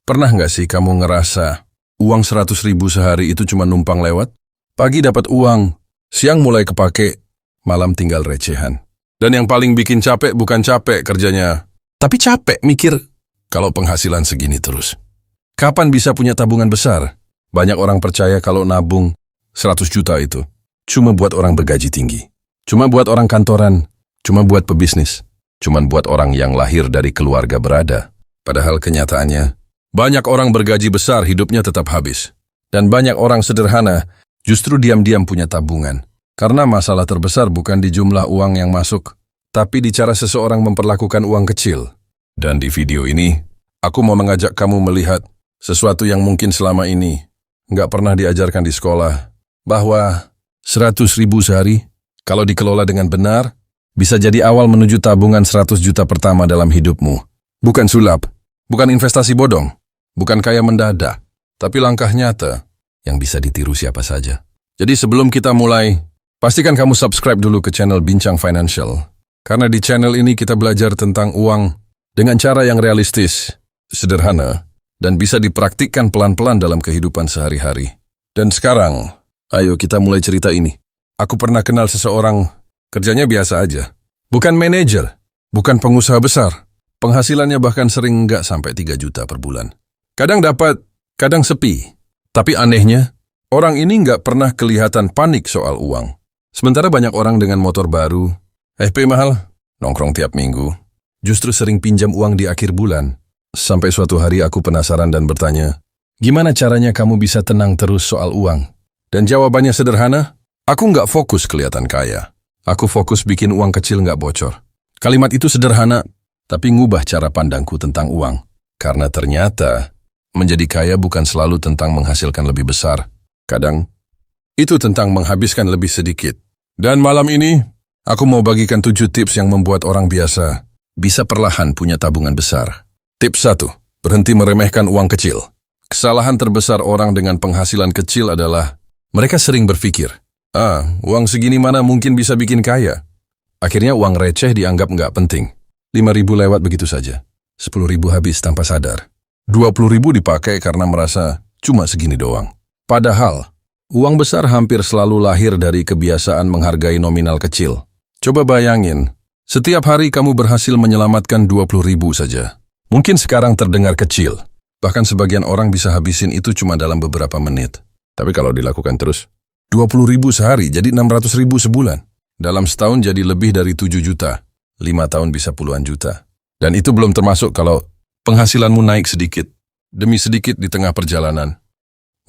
Pernah nggak sih kamu ngerasa uang 100.000 sehari itu cuma numpang lewat? Pagi dapat uang, siang mulai kepake, malam tinggal recehan. Dan yang paling bikin capek bukan capek kerjanya, tapi capek mikir kalau penghasilan segini terus. Kapan bisa punya tabungan besar? Banyak orang percaya kalau nabung 100 juta itu cuma buat orang bergaji tinggi. Cuma buat orang kantoran, cuma buat pebisnis, cuma buat orang yang lahir dari keluarga berada. Padahal kenyataannya, banyak orang bergaji besar hidupnya tetap habis. Dan banyak orang sederhana justru diam-diam punya tabungan. Karena masalah terbesar bukan di jumlah uang yang masuk, tapi di cara seseorang memperlakukan uang kecil. Dan di video ini, aku mau mengajak kamu melihat sesuatu yang mungkin selama ini nggak pernah diajarkan di sekolah. Bahwa 100.000 sehari, kalau dikelola dengan benar, bisa jadi awal menuju tabungan 100 juta pertama dalam hidupmu. Bukan sulap, bukan investasi bodong, bukan kaya mendadak, tapi langkah nyata yang bisa ditiru siapa saja. Jadi sebelum kita mulai, pastikan kamu subscribe dulu ke channel Bincang Financial. Karena di channel ini kita belajar tentang uang dengan cara yang realistis, sederhana, dan bisa dipraktikkan pelan-pelan dalam kehidupan sehari-hari. Dan sekarang, ayo kita mulai cerita ini. Aku pernah kenal seseorang, kerjanya biasa aja. Bukan manajer, bukan pengusaha besar. Penghasilannya bahkan sering nggak sampai 3 juta per bulan. Kadang dapat, kadang sepi. Tapi anehnya, orang ini nggak pernah kelihatan panik soal uang. Sementara banyak orang dengan motor baru, FP mahal, nongkrong tiap minggu, justru sering pinjam uang di akhir bulan. Sampai suatu hari aku penasaran dan bertanya, gimana caranya kamu bisa tenang terus soal uang? Dan jawabannya sederhana, aku nggak fokus kelihatan kaya. Aku fokus bikin uang kecil nggak bocor. Kalimat itu sederhana, tapi ngubah cara pandangku tentang uang. Karena ternyata, menjadi kaya bukan selalu tentang menghasilkan lebih besar. Kadang, itu tentang menghabiskan lebih sedikit. Dan malam ini, aku mau bagikan 7 tips yang membuat orang biasa bisa perlahan punya tabungan besar. Tips 1, berhenti meremehkan uang kecil. Kesalahan terbesar orang dengan penghasilan kecil adalah mereka sering berpikir, uang segini mana mungkin bisa bikin kaya. Akhirnya uang receh dianggap nggak penting. 5.000 lewat begitu saja. 10.000 habis tanpa sadar. 20.000 dipakai karena merasa cuma segini doang. Padahal, uang besar hampir selalu lahir dari kebiasaan menghargai nominal kecil. Coba bayangin, setiap hari kamu berhasil menyelamatkan 20.000 saja. Mungkin sekarang terdengar kecil. Bahkan sebagian orang bisa habisin itu cuma dalam beberapa menit. Tapi kalau dilakukan terus, 20.000 sehari jadi 600.000 sebulan. Dalam setahun jadi lebih dari 7 juta. 5 tahun bisa puluhan juta. Dan itu belum termasuk kalau penghasilanmu naik sedikit demi sedikit di tengah perjalanan.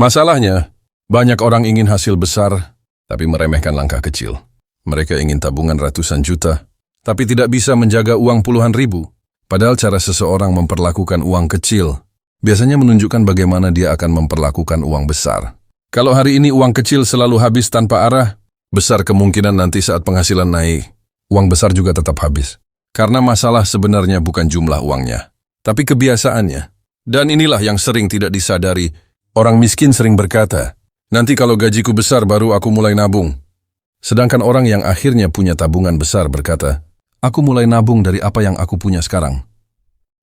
Masalahnya, banyak orang ingin hasil besar, tapi meremehkan langkah kecil. Mereka ingin tabungan ratusan juta, tapi tidak bisa menjaga uang puluhan ribu. Padahal cara seseorang memperlakukan uang kecil biasanya menunjukkan bagaimana dia akan memperlakukan uang besar. Kalau hari ini uang kecil selalu habis tanpa arah, besar kemungkinan nanti saat penghasilan naik, uang besar juga tetap habis. Karena masalah sebenarnya bukan jumlah uangnya, tapi kebiasaannya. Dan inilah yang sering tidak disadari. Orang miskin sering berkata, nanti kalau gajiku besar baru aku mulai nabung. Sedangkan orang yang akhirnya punya tabungan besar berkata, aku mulai nabung dari apa yang aku punya sekarang.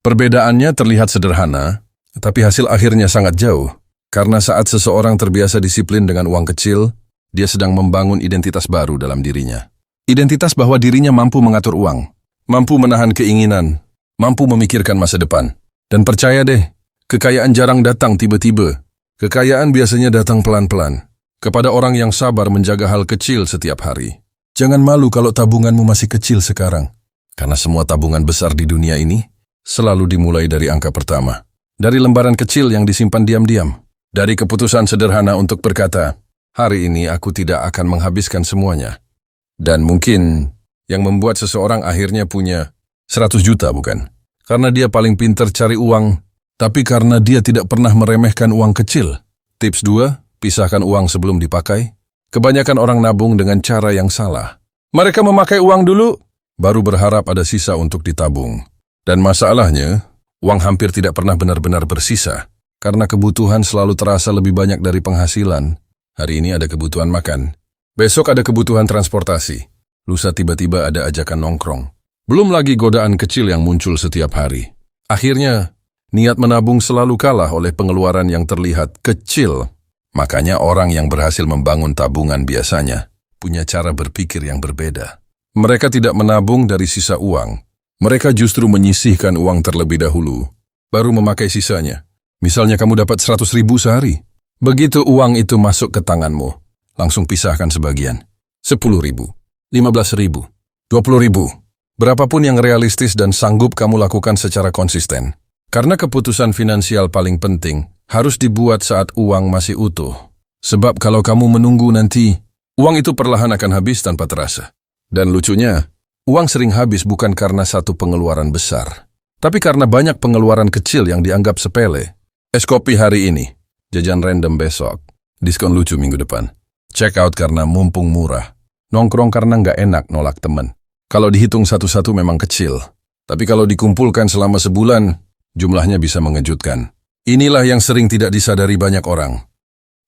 Perbedaannya terlihat sederhana, tapi hasil akhirnya sangat jauh. Karena saat seseorang terbiasa disiplin dengan uang kecil, dia sedang membangun identitas baru dalam dirinya. Identitas bahwa dirinya mampu mengatur uang, mampu menahan keinginan, mampu memikirkan masa depan. Dan percaya deh, kekayaan jarang datang tiba-tiba. Kekayaan biasanya datang pelan-pelan. Kepada orang yang sabar menjaga hal kecil setiap hari. Jangan malu kalau tabunganmu masih kecil sekarang. Karena semua tabungan besar di dunia ini selalu dimulai dari angka pertama. Dari lembaran kecil yang disimpan diam-diam. Dari keputusan sederhana untuk berkata, hari ini aku tidak akan menghabiskan semuanya. Dan mungkin yang membuat seseorang akhirnya punya 100 juta bukan? Karena dia paling pintar cari uang, tapi karena dia tidak pernah meremehkan uang kecil. Tips 2, pisahkan uang sebelum dipakai. Kebanyakan orang nabung dengan cara yang salah. Mereka memakai uang dulu, baru berharap ada sisa untuk ditabung. Dan masalahnya, uang hampir tidak pernah benar-benar bersisa. Karena kebutuhan selalu terasa lebih banyak dari penghasilan. Hari ini ada kebutuhan makan. Besok ada kebutuhan transportasi. Lusa tiba-tiba ada ajakan nongkrong. Belum lagi godaan kecil yang muncul setiap hari. Akhirnya, Niat menabung selalu kalah oleh pengeluaran yang terlihat kecil. Makanya orang yang berhasil membangun tabungan biasanya punya cara berpikir yang berbeda. Mereka tidak menabung dari sisa uang. Mereka justru menyisihkan uang terlebih dahulu, baru memakai sisanya. Misalnya kamu dapat 100.000 sehari. Begitu uang itu masuk ke tanganmu, langsung pisahkan sebagian. 10.000, 15.000, 20.000. Berapapun yang realistis dan sanggup kamu lakukan secara konsisten. Karena keputusan finansial paling penting harus dibuat saat uang masih utuh. Sebab kalau kamu menunggu nanti, uang itu perlahan akan habis tanpa terasa. Dan lucunya, uang sering habis bukan karena satu pengeluaran besar, tapi karena banyak pengeluaran kecil yang dianggap sepele. Es kopi hari ini, jajan random besok, diskon lucu minggu depan, check out karena mumpung murah, nongkrong karena nggak enak nolak temen. Kalau dihitung satu-satu memang kecil, tapi kalau dikumpulkan selama sebulan, jumlahnya bisa mengejutkan. Inilah yang sering tidak disadari banyak orang.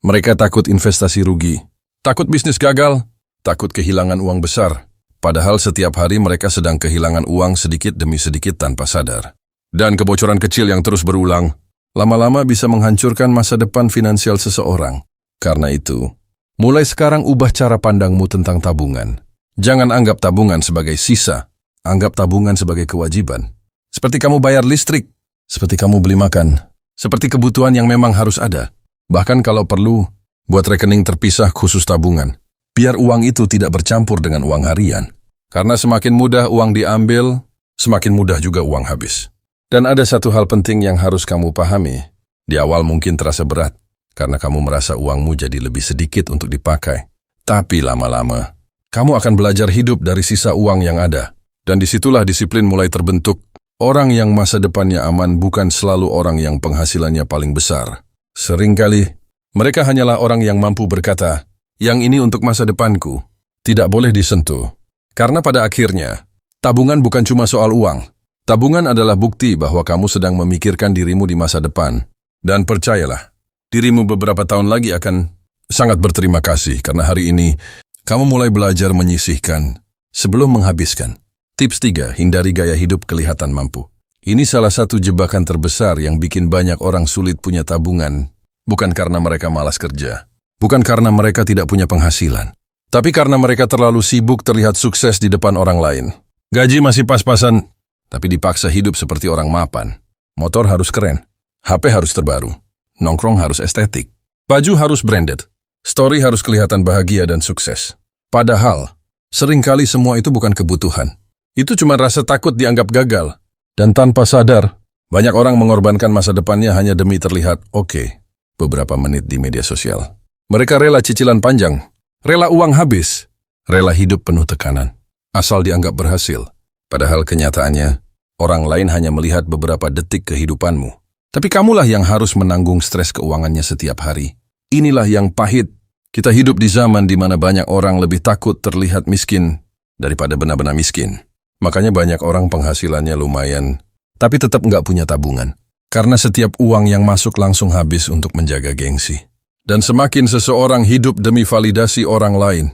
Mereka takut investasi rugi, takut bisnis gagal, takut kehilangan uang besar. Padahal setiap hari mereka sedang kehilangan uang sedikit demi sedikit tanpa sadar. Dan kebocoran kecil yang terus berulang, lama-lama bisa menghancurkan masa depan finansial seseorang. Karena itu, mulai sekarang ubah cara pandangmu tentang tabungan. Jangan anggap tabungan sebagai sisa, anggap tabungan sebagai kewajiban. Seperti kamu bayar listrik, seperti kamu beli makan, seperti kebutuhan yang memang harus ada. Bahkan kalau perlu, buat rekening terpisah khusus tabungan. Biar uang itu tidak bercampur dengan uang harian. Karena semakin mudah uang diambil, semakin mudah juga uang habis. Dan ada satu hal penting yang harus kamu pahami. Di awal mungkin terasa berat, karena kamu merasa uangmu jadi lebih sedikit untuk dipakai. Tapi lama-lama, kamu akan belajar hidup dari sisa uang yang ada. Dan disitulah disiplin mulai terbentuk. Orang yang masa depannya aman bukan selalu orang yang penghasilannya paling besar. Seringkali, mereka hanyalah orang yang mampu berkata, yang ini untuk masa depanku, tidak boleh disentuh. Karena pada akhirnya, tabungan bukan cuma soal uang. Tabungan adalah bukti bahwa kamu sedang memikirkan dirimu di masa depan. Dan percayalah, dirimu beberapa tahun lagi akan sangat berterima kasih karena hari ini, kamu mulai belajar menyisihkan sebelum menghabiskan. Tips 3, hindari gaya hidup kelihatan mampu. Ini salah satu jebakan terbesar yang bikin banyak orang sulit punya tabungan. Bukan karena mereka malas kerja. Bukan karena mereka tidak punya penghasilan. Tapi karena mereka terlalu sibuk terlihat sukses di depan orang lain. Gaji masih pas-pasan, tapi dipaksa hidup seperti orang mapan. Motor harus keren. HP harus terbaru. Nongkrong harus estetik. Baju harus branded. Story harus kelihatan bahagia dan sukses. Padahal, seringkali semua itu bukan kebutuhan. Itu cuma rasa takut dianggap gagal. Dan tanpa sadar, banyak orang mengorbankan masa depannya hanya demi terlihat oke beberapa menit di media sosial. Mereka rela cicilan panjang, rela uang habis, rela hidup penuh tekanan, asal dianggap berhasil. Padahal kenyataannya, orang lain hanya melihat beberapa detik kehidupanmu. Tapi kamulah yang harus menanggung stres keuangannya setiap hari. Inilah yang pahit. Kita hidup di zaman di mana banyak orang lebih takut terlihat miskin daripada benar-benar miskin. Makanya banyak orang penghasilannya lumayan, tapi tetap nggak punya tabungan. Karena setiap uang yang masuk langsung habis untuk menjaga gengsi. Dan semakin seseorang hidup demi validasi orang lain,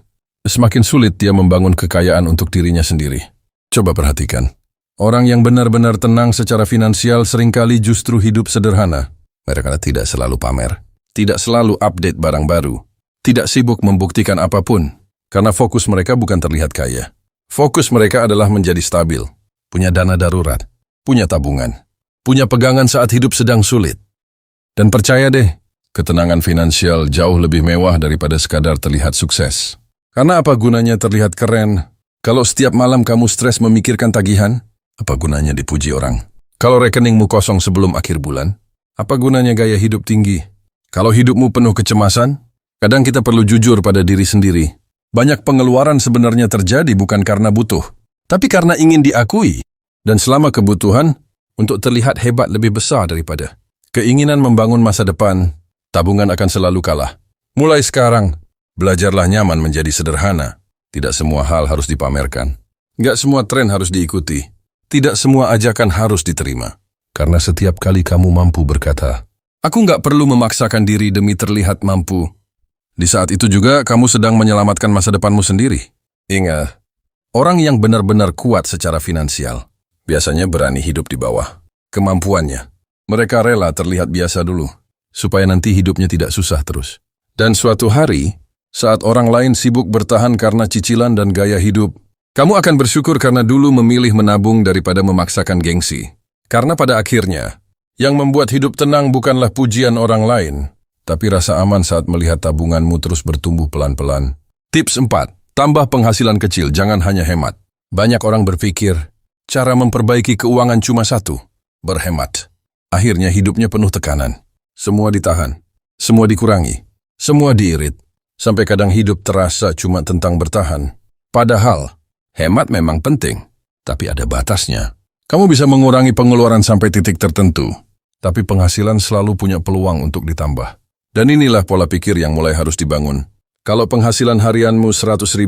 semakin sulit dia membangun kekayaan untuk dirinya sendiri. Coba perhatikan. Orang yang benar-benar tenang secara finansial seringkali justru hidup sederhana. Mereka tidak selalu pamer, tidak selalu update barang baru, tidak sibuk membuktikan apapun, karena fokus mereka bukan terlihat kaya. Fokus mereka adalah menjadi stabil, punya dana darurat, punya tabungan, punya pegangan saat hidup sedang sulit. Dan percaya deh, ketenangan finansial jauh lebih mewah daripada sekadar terlihat sukses. Karena apa gunanya terlihat keren, kalau setiap malam kamu stres memikirkan tagihan? Apa gunanya dipuji orang? Kalau rekeningmu kosong sebelum akhir bulan, apa gunanya gaya hidup tinggi? Kalau hidupmu penuh kecemasan, kadang kita perlu jujur pada diri sendiri. Banyak pengeluaran sebenarnya terjadi bukan karena butuh, tapi karena ingin diakui. Dan selama kebutuhan, untuk terlihat hebat lebih besar daripada keinginan membangun masa depan, tabungan akan selalu kalah. Mulai sekarang, belajarlah nyaman menjadi sederhana. Tidak semua hal harus dipamerkan. Nggak semua tren harus diikuti. Tidak semua ajakan harus diterima. Karena setiap kali kamu mampu berkata, aku nggak perlu memaksakan diri demi terlihat mampu. Di saat itu juga kamu sedang menyelamatkan masa depanmu sendiri. Ingat, orang yang benar-benar kuat secara finansial biasanya berani hidup di bawah kemampuannya. Mereka rela terlihat biasa dulu, supaya nanti hidupnya tidak susah terus. Dan suatu hari, saat orang lain sibuk bertahan karena cicilan dan gaya hidup, kamu akan bersyukur karena dulu memilih menabung daripada memaksakan gengsi. Karena pada akhirnya, yang membuat hidup tenang bukanlah pujian orang lain, tapi rasa aman saat melihat tabunganmu terus bertumbuh pelan-pelan. Tips 4. Tambah penghasilan kecil, jangan hanya hemat. Banyak orang berpikir, cara memperbaiki keuangan cuma satu, berhemat. Akhirnya hidupnya penuh tekanan. Semua ditahan, semua dikurangi, semua diirit. Sampai kadang hidup terasa cuma tentang bertahan. Padahal, hemat memang penting, tapi ada batasnya. Kamu bisa mengurangi pengeluaran sampai titik tertentu, tapi penghasilan selalu punya peluang untuk ditambah. Dan inilah pola pikir yang mulai harus dibangun. Kalau penghasilan harianmu 100.000,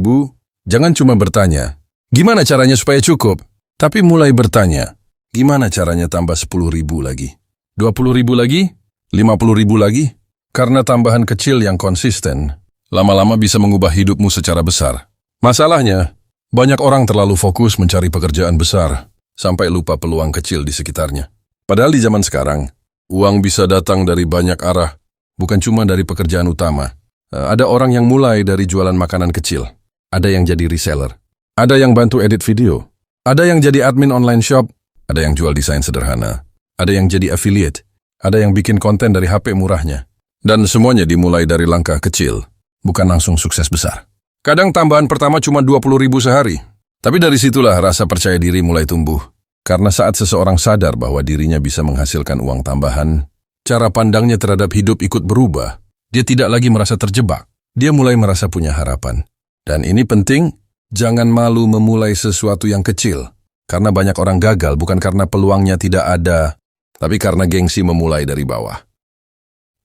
jangan cuma bertanya, gimana caranya supaya cukup? Tapi mulai bertanya, gimana caranya tambah 10.000 lagi? 20.000 lagi? 50.000 lagi? Karena tambahan kecil yang konsisten, lama-lama bisa mengubah hidupmu secara besar. Masalahnya, banyak orang terlalu fokus mencari pekerjaan besar, sampai lupa peluang kecil di sekitarnya. Padahal di zaman sekarang, uang bisa datang dari banyak arah, bukan cuma dari pekerjaan utama. Ada orang yang mulai dari jualan makanan kecil, ada yang jadi reseller, ada yang bantu edit video, ada yang jadi admin online shop, ada yang jual desain sederhana, ada yang jadi affiliate, ada yang bikin konten dari HP murahnya. Dan semuanya dimulai dari langkah kecil, bukan langsung sukses besar. Kadang tambahan pertama cuma 20.000 sehari, tapi dari situlah rasa percaya diri mulai tumbuh. Karena saat seseorang sadar bahwa dirinya bisa menghasilkan uang tambahan, cara pandangnya terhadap hidup ikut berubah. Dia tidak lagi merasa terjebak, dia mulai merasa punya harapan. Dan ini penting, jangan malu memulai sesuatu yang kecil. Karena banyak orang gagal bukan karena peluangnya tidak ada, tapi karena gengsi memulai dari bawah.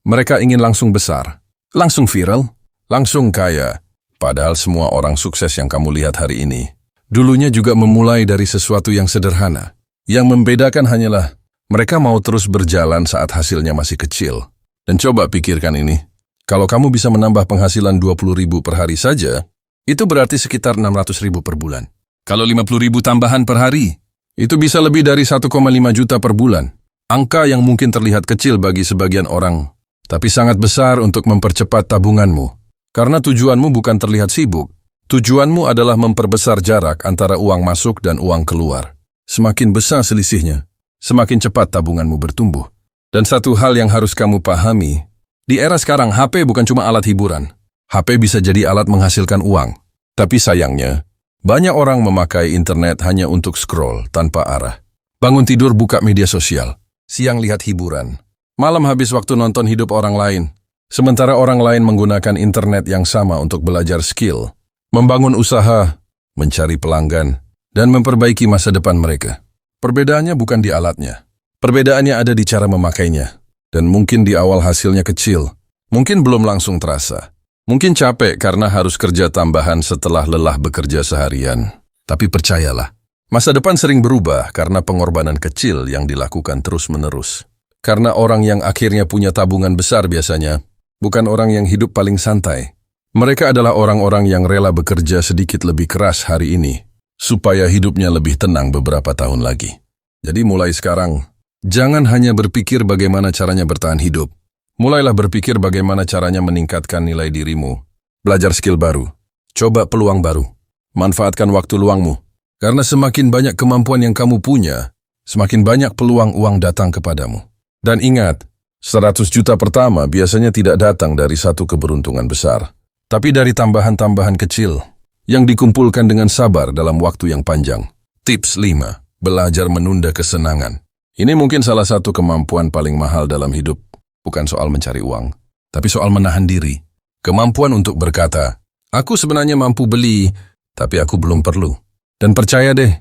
Mereka ingin langsung besar, langsung viral, langsung kaya. Padahal semua orang sukses yang kamu lihat hari ini, dulunya juga memulai dari sesuatu yang sederhana. Yang membedakan hanyalah, mereka mau terus berjalan saat hasilnya masih kecil. Dan coba pikirkan ini. Kalau kamu bisa menambah penghasilan 20.000 per hari saja, itu berarti sekitar 600.000 per bulan. Kalau 50.000 tambahan per hari, itu bisa lebih dari 1,5 juta per bulan. Angka yang mungkin terlihat kecil bagi sebagian orang, tapi sangat besar untuk mempercepat tabunganmu. Karena tujuanmu bukan terlihat sibuk, tujuanmu adalah memperbesar jarak antara uang masuk dan uang keluar. Semakin besar selisihnya, semakin cepat tabunganmu bertumbuh. Dan satu hal yang harus kamu pahami, di era sekarang HP bukan cuma alat hiburan. HP bisa jadi alat menghasilkan uang. Tapi sayangnya, banyak orang memakai internet hanya untuk scroll tanpa arah. Bangun tidur buka media sosial, siang lihat hiburan, malam habis waktu nonton hidup orang lain. Sementara orang lain menggunakan internet yang sama untuk belajar skill, membangun usaha, mencari pelanggan, dan memperbaiki masa depan mereka. Perbedaannya bukan di alatnya. Perbedaannya ada di cara memakainya. Dan mungkin di awal hasilnya kecil, mungkin belum langsung terasa. Mungkin capek karena harus kerja tambahan setelah lelah bekerja seharian. Tapi percayalah, masa depan sering berubah karena pengorbanan kecil yang dilakukan terus-menerus. Karena orang yang akhirnya punya tabungan besar biasanya, bukan orang yang hidup paling santai. Mereka adalah orang-orang yang rela bekerja sedikit lebih keras hari ini, supaya hidupnya lebih tenang beberapa tahun lagi. Jadi mulai sekarang, jangan hanya berpikir bagaimana caranya bertahan hidup. Mulailah berpikir bagaimana caranya meningkatkan nilai dirimu. Belajar skill baru. Coba peluang baru. Manfaatkan waktu luangmu. Karena semakin banyak kemampuan yang kamu punya, semakin banyak peluang uang datang kepadamu. Dan ingat, 100 juta pertama biasanya tidak datang dari satu keberuntungan besar, tapi dari tambahan-tambahan kecil yang dikumpulkan dengan sabar dalam waktu yang panjang. Tips 5. Belajar menunda kesenangan. Ini mungkin salah satu kemampuan paling mahal dalam hidup. Bukan soal mencari uang, tapi soal menahan diri. Kemampuan untuk berkata, aku sebenarnya mampu beli, tapi aku belum perlu. Dan percaya deh,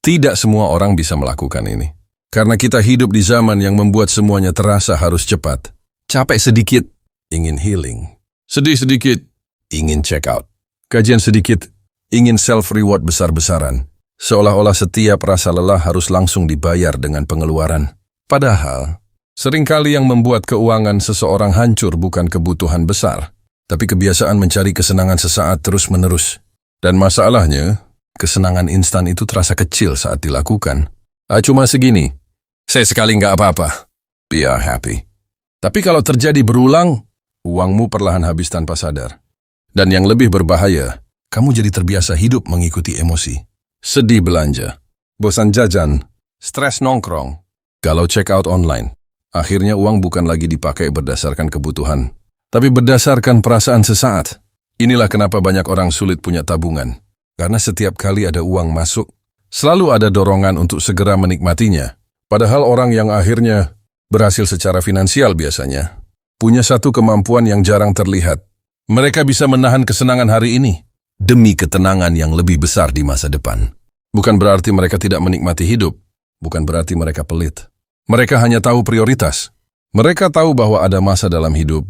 tidak semua orang bisa melakukan ini. Karena kita hidup di zaman yang membuat semuanya terasa harus cepat. Capek sedikit, ingin healing. Sedih sedikit, ingin check out. Kajian sedikit, ingin self-reward besar-besaran. Seolah-olah setiap rasa lelah harus langsung dibayar dengan pengeluaran. Padahal, seringkali yang membuat keuangan seseorang hancur bukan kebutuhan besar, tapi kebiasaan mencari kesenangan sesaat terus-menerus. Dan masalahnya, kesenangan instan itu terasa kecil saat dilakukan. Cuma segini, saya sekali nggak apa-apa. Be happy. Tapi kalau terjadi berulang, uangmu perlahan habis tanpa sadar. Dan yang lebih berbahaya, kamu jadi terbiasa hidup mengikuti emosi. Sedih belanja, bosan jajan, stres nongkrong, galau check out online. Akhirnya uang bukan lagi dipakai berdasarkan kebutuhan, tapi berdasarkan perasaan sesaat. Inilah kenapa banyak orang sulit punya tabungan. Karena setiap kali ada uang masuk, selalu ada dorongan untuk segera menikmatinya. Padahal orang yang akhirnya berhasil secara finansial biasanya punya satu kemampuan yang jarang terlihat. Mereka bisa menahan kesenangan hari ini demi ketenangan yang lebih besar di masa depan. Bukan berarti mereka tidak menikmati hidup, bukan berarti mereka pelit. Mereka hanya tahu prioritas. Mereka tahu bahwa ada masa dalam hidup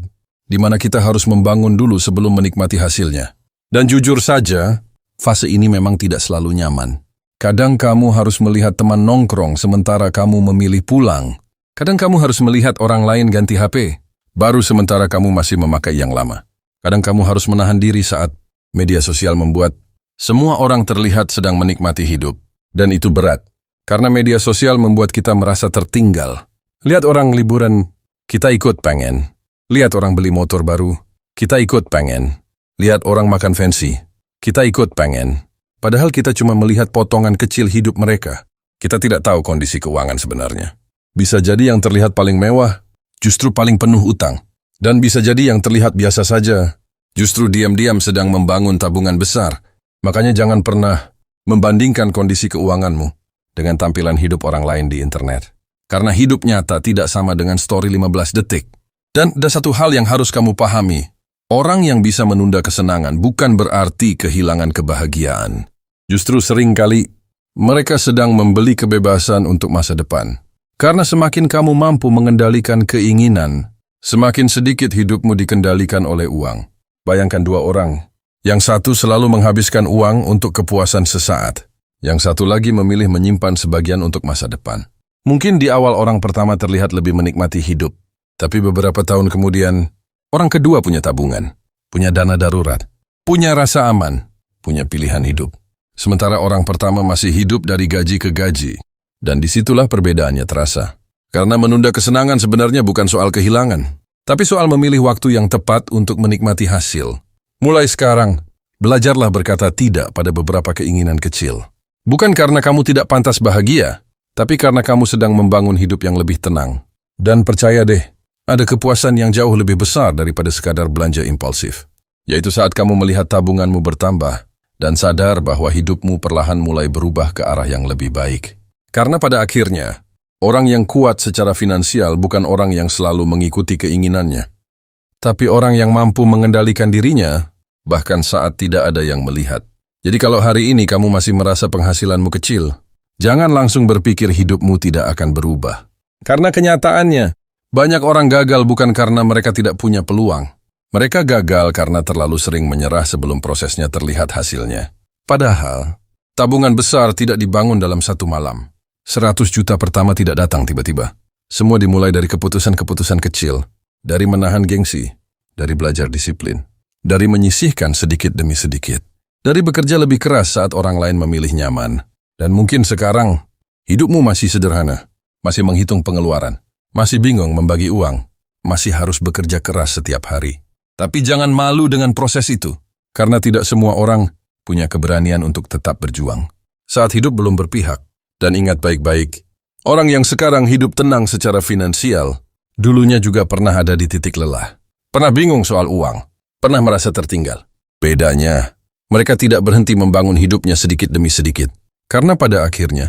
di mana kita harus membangun dulu sebelum menikmati hasilnya. Dan jujur saja, fase ini memang tidak selalu nyaman. Kadang kamu harus melihat teman nongkrong sementara kamu memilih pulang. Kadang kamu harus melihat orang lain ganti HP, baru sementara kamu masih memakai yang lama. Kadang kamu harus menahan diri saat media sosial membuat semua orang terlihat sedang menikmati hidup. Dan itu berat, karena media sosial membuat kita merasa tertinggal. Lihat orang liburan, kita ikut pengen. Lihat orang beli motor baru, kita ikut pengen. Lihat orang makan fancy, kita ikut pengen. Padahal kita cuma melihat potongan kecil hidup mereka. Kita tidak tahu kondisi keuangan sebenarnya. Bisa jadi yang terlihat paling mewah, justru paling penuh utang. Dan bisa jadi yang terlihat biasa saja, justru diam-diam sedang membangun tabungan besar. Makanya jangan pernah membandingkan kondisi keuanganmu dengan tampilan hidup orang lain di internet. Karena hidup nyata tidak sama dengan story 15 detik. Dan ada satu hal yang harus kamu pahami. Orang yang bisa menunda kesenangan bukan berarti kehilangan kebahagiaan. Justru seringkali mereka sedang membeli kebebasan untuk masa depan. Karena semakin kamu mampu mengendalikan keinginan, semakin sedikit hidupmu dikendalikan oleh uang. Bayangkan dua orang. Yang satu selalu menghabiskan uang untuk kepuasan sesaat. Yang satu lagi memilih menyimpan sebagian untuk masa depan. Mungkin di awal orang pertama terlihat lebih menikmati hidup. Tapi beberapa tahun kemudian, orang kedua punya tabungan, punya dana darurat, punya rasa aman, punya pilihan hidup. Sementara orang pertama masih hidup dari gaji ke gaji. Dan disitulah perbedaannya terasa. Karena menunda kesenangan sebenarnya bukan soal kehilangan, tapi soal memilih waktu yang tepat untuk menikmati hasil. Mulai sekarang, belajarlah berkata tidak pada beberapa keinginan kecil. Bukan karena kamu tidak pantas bahagia, tapi karena kamu sedang membangun hidup yang lebih tenang. Dan percaya deh, ada kepuasan yang jauh lebih besar daripada sekadar belanja impulsif. Yaitu saat kamu melihat tabunganmu bertambah dan sadar bahwa hidupmu perlahan mulai berubah ke arah yang lebih baik. Karena pada akhirnya, orang yang kuat secara finansial bukan orang yang selalu mengikuti keinginannya, tapi orang yang mampu mengendalikan dirinya, bahkan saat tidak ada yang melihat. Jadi kalau hari ini kamu masih merasa penghasilanmu kecil, jangan langsung berpikir hidupmu tidak akan berubah. Karena kenyataannya, banyak orang gagal bukan karena mereka tidak punya peluang. Mereka gagal karena terlalu sering menyerah sebelum prosesnya terlihat hasilnya. Padahal, tabungan besar tidak dibangun dalam satu malam. 100 juta pertama tidak datang tiba-tiba. Semua dimulai dari keputusan-keputusan kecil, dari menahan gengsi, dari belajar disiplin, dari menyisihkan sedikit demi sedikit, dari bekerja lebih keras saat orang lain memilih nyaman. Dan mungkin sekarang, hidupmu masih sederhana, masih menghitung pengeluaran, masih bingung membagi uang, masih harus bekerja keras setiap hari. Tapi jangan malu dengan proses itu, karena tidak semua orang punya keberanian untuk tetap berjuang saat hidup belum berpihak. Dan ingat baik-baik, orang yang sekarang hidup tenang secara finansial, dulunya juga pernah ada di titik lelah. Pernah bingung soal uang, pernah merasa tertinggal. Bedanya, mereka tidak berhenti membangun hidupnya sedikit demi sedikit. Karena pada akhirnya,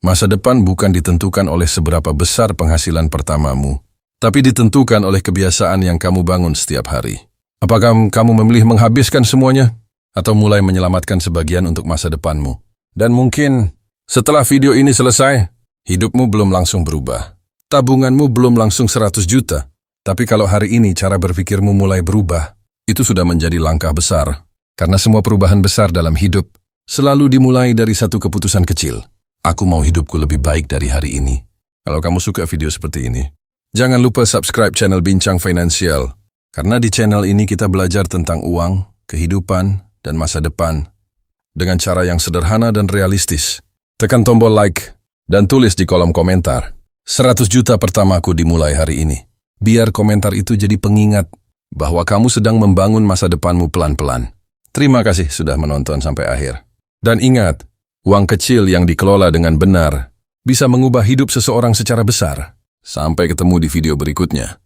masa depan bukan ditentukan oleh seberapa besar penghasilan pertamamu, tapi ditentukan oleh kebiasaan yang kamu bangun setiap hari. Apakah kamu memilih menghabiskan semuanya, atau mulai menyelamatkan sebagian untuk masa depanmu? Dan mungkin setelah video ini selesai, hidupmu belum langsung berubah. Tabunganmu belum langsung 100 juta. Tapi kalau hari ini cara berpikirmu mulai berubah, itu sudah menjadi langkah besar. Karena semua perubahan besar dalam hidup selalu dimulai dari satu keputusan kecil. Aku mau hidupku lebih baik dari hari ini. Kalau kamu suka video seperti ini, jangan lupa subscribe channel Bincang Finansial. Karena di channel ini kita belajar tentang uang, kehidupan, dan masa depan dengan cara yang sederhana dan realistis. Tekan tombol like dan tulis di kolom komentar. 100 juta pertamaku dimulai hari ini. Biar komentar itu jadi pengingat bahwa kamu sedang membangun masa depanmu pelan-pelan. Terima kasih sudah menonton sampai akhir. Dan ingat, uang kecil yang dikelola dengan benar bisa mengubah hidup seseorang secara besar. Sampai ketemu di video berikutnya.